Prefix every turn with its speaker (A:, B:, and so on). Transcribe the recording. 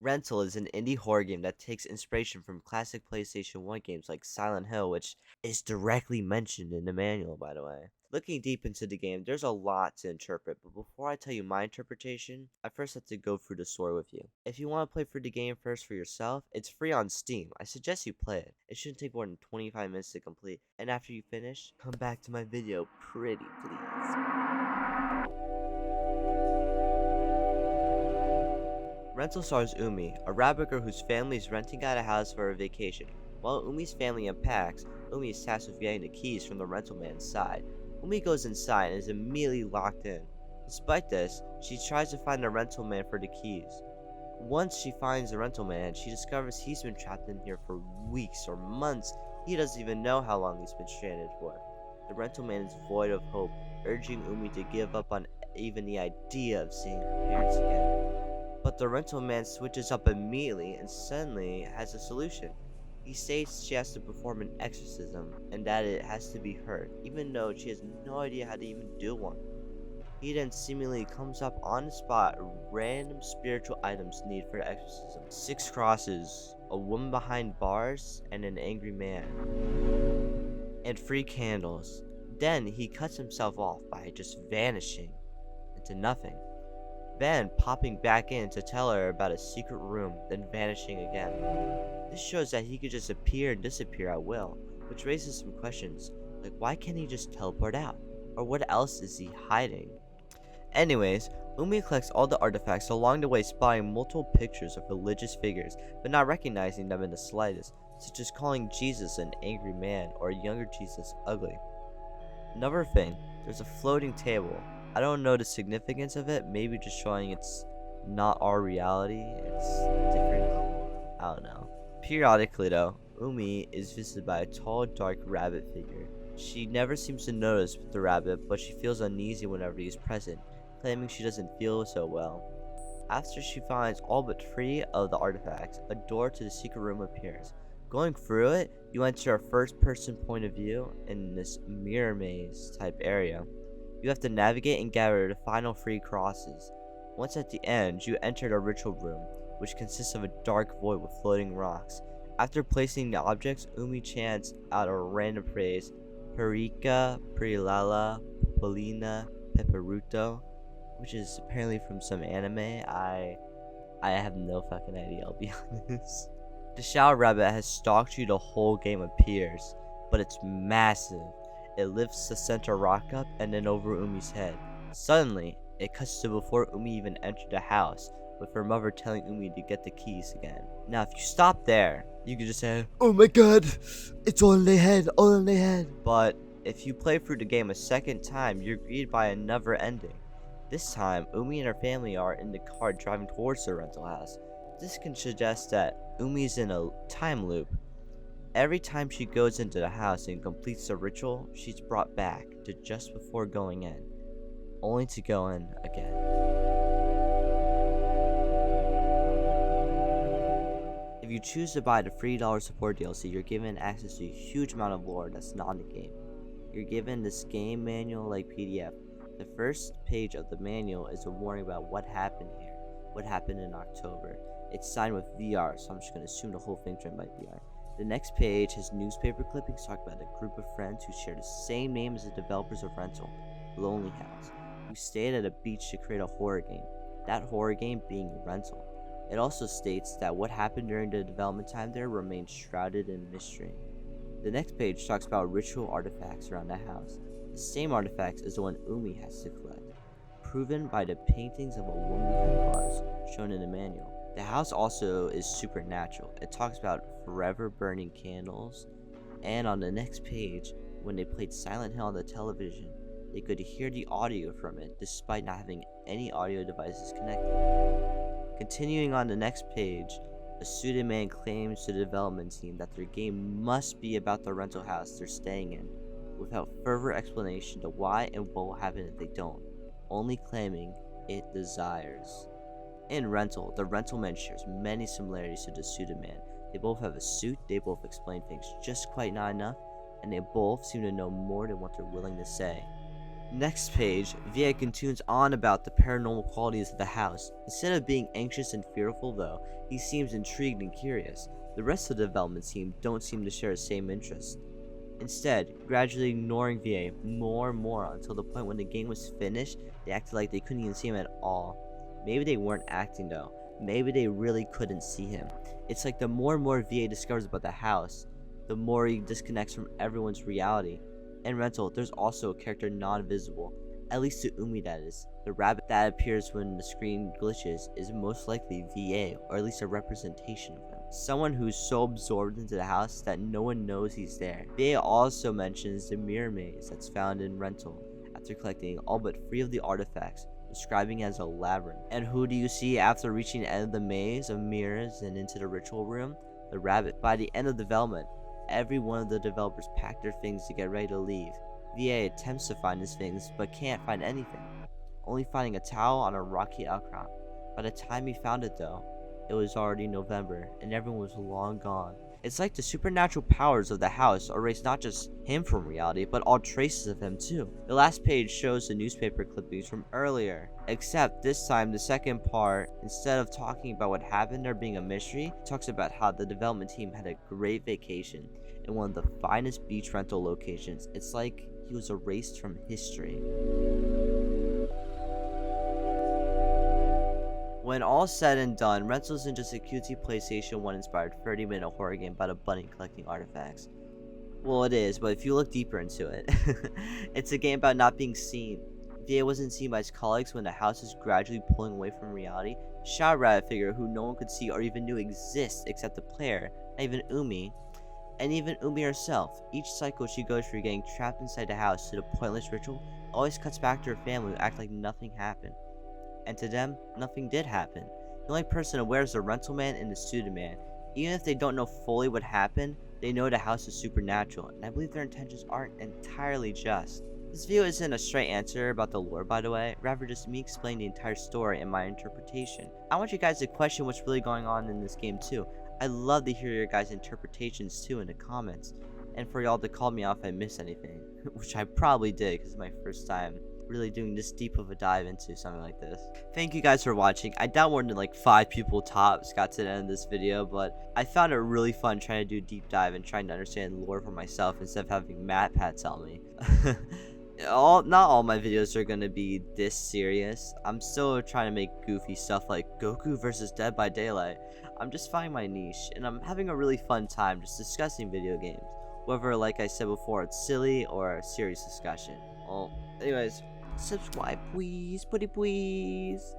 A: Rental is an indie horror game that takes inspiration from classic PlayStation 1 games like Silent Hill, which is directly mentioned in the manual, by the way. Looking deep into the game, there's a lot to interpret, but before I tell you my interpretation, I first have to go through the story with you. If you want to play through the game first for yourself, it's free on Steam. I suggest you play it. It shouldn't take more than 25 minutes to complete, and after you finish, come back to my video pretty please. Rental stars Umi, a rabbit girl whose family is renting out a house for a vacation. While Umi's family unpacks, Umi is tasked with getting the keys from the rental man's side. Umi goes inside and is immediately locked in. Despite this, she tries to find the rental man for the keys. Once she finds the rental man, she discovers he's been trapped in here for weeks or months. He doesn't even know how long he's been stranded for. The rental man is void of hope, urging Umi to give up on even the idea of seeing her parents again. But the rental man switches up immediately and suddenly has a solution. He states she has to perform an exorcism and that it has to be her, even though she has no idea how to even do one. He then seemingly comes up on the spot random spiritual items needed for the exorcism. 6 crosses, a woman behind bars, and an angry man. And 3 candles. Then he cuts himself off by just vanishing into nothing. Then popping back in to tell her about a secret room, then vanishing again. This shows that he could just appear and disappear at will, which raises some questions, like why can't he just teleport out? Or what else is he hiding? Anyways, Umi collects all the artifacts along the way, spotting multiple pictures of religious figures, but not recognizing them in the slightest, such as calling Jesus an angry man or younger Jesus ugly. Another thing, there's a floating table. I don't know the significance of it, maybe just showing it's not our reality, it's different. I don't know. Periodically though, Umi is visited by a tall, dark rabbit figure. She never seems to notice the rabbit, but she feels uneasy whenever he is present, claiming she doesn't feel so well. After she finds all but 3 of the artifacts, a door to the secret room appears. Going through it, you enter a first-person point of view in this mirror maze type area. You have to navigate and gather the final 3 crosses. Once at the end, you enter the ritual room, which consists of a dark void with floating rocks. After placing the objects, Umi chants out a random phrase, Parika, Prilala, Polina, Peperuto, which is apparently from some anime. I have no fucking idea, I'll be honest. The Shadow Rabbit has stalked you the whole game appears, but it's massive. It lifts the center rock up and then over Umi's head. Suddenly, it cuts to before Umi even entered the house, with her mother telling Umi to get the keys again. Now, if you stop there, you could just say, "Oh my god, it's all in their head, all in their head." But if you play through the game a second time, you're greeted by another ending. This time, Umi and her family are in the car driving towards the rental house. This can suggest that Umi's in a time loop. Every time she goes into the house and completes the ritual, she's brought back to just before going in, only to go in again. If you choose to buy the $3 support DLC, you're given access to a huge amount of lore that's not in the game. You're given this game manual like PDF. The first page of the manual is a warning about what happened here, what happened in October. It's signed with VR, so I'm just going to assume the whole thing's written by VR. The next page has newspaper clippings talking about a group of friends who share the same name as the developers of Rental, Lonely House, who stayed at a beach to create a horror game, that horror game being Rental. It also states that what happened during the development time there remains shrouded in mystery. The next page talks about ritual artifacts around the house, the same artifacts as the one Umi has to collect, proven by the paintings of a woman behind bars shown in the manual. The house also is supernatural. It talks about forever burning candles, and on the next page, when they played Silent Hill on the television, they could hear the audio from it despite not having any audio devices connected. Continuing on the next page, a suited man claims to the development team that their game must be about the rental house they're staying in, without further explanation to why and what will happen if they don't, only claiming it desires. In Rental, the rental man shares many similarities to the suited man. They both have a suit, they both explain things just quite not enough, and they both seem to know more than what they're willing to say. Next page, VA continues on about the paranormal qualities of the house. Instead of being anxious and fearful though, he seems intrigued and curious. The rest of the development team don't seem to share the same interest. Instead, gradually ignoring VA more and more until the point when the game was finished, they acted like they couldn't even see him at all. Maybe they weren't acting though. Maybe they really couldn't see him. It's like the more and more VA discovers about the house, the more he disconnects from everyone's reality. In Rental, there's also a character non-visible, at least to Umi that is. The rabbit that appears when the screen glitches is most likely VA, or at least a representation of him. Someone who's so absorbed into the house that no one knows he's there. VA also mentions the mirror maze that's found in Rental, after collecting all but 3 of the artifacts, describing it as a labyrinth. And who do you see after reaching the end of the maze of mirrors and into the ritual room? The rabbit. By the end of development, every one of the developers packed their things to get ready to leave. VA attempts to find his things, but can't find anything, only finding a towel on a rocky outcrop. By the time he found it though, it was already November, and everyone was long gone. It's like the supernatural powers of the house erase not just him from reality, but all traces of him too. The last page shows the newspaper clippings from earlier, except this time the second part, instead of talking about what happened or being a mystery, talks about how the development team had a great vacation in one of the finest beach rental locations. It's like he was erased from history. When all's said and done, Rental isn't just a cutesy PlayStation 1 inspired 30-minute horror game about a bunny collecting artifacts. Well, it is, but if you look deeper into it, it's a game about not being seen. VA wasn't seen by his colleagues when the house is gradually pulling away from reality. Shadow Rabbit figure who no one could see or even knew exists except the player, not even Umi. And even Umi herself. Each cycle she goes through getting trapped inside the house to the pointless ritual always cuts back to her family who act like nothing happened. And to them, nothing did happen. The only person aware is the rental man and the student man. Even if they don't know fully what happened, they know the house is supernatural, and I believe their intentions aren't entirely just. This video isn't a straight answer about the lore, by the way, rather just me explaining the entire story and my interpretation. I want you guys to question what's really going on in this game too. I'd love to hear your guys' interpretations too in the comments, and for y'all to call me out if I miss anything, which I probably did because it's my first time really doing this deep of a dive into something like this. Thank you guys for watching. I doubt more than like 5 people tops got to the end of this video, but I found it really fun trying to do a deep dive and trying to understand lore for myself instead of having MatPat tell me. Not all my videos are gonna be this serious. I'm still trying to make goofy stuff like Goku versus Dead by Daylight. I'm just finding my niche, and I'm having a really fun time just discussing video games, whether, like I said before, it's silly or a serious discussion. Well, anyways, subscribe please, pretty please.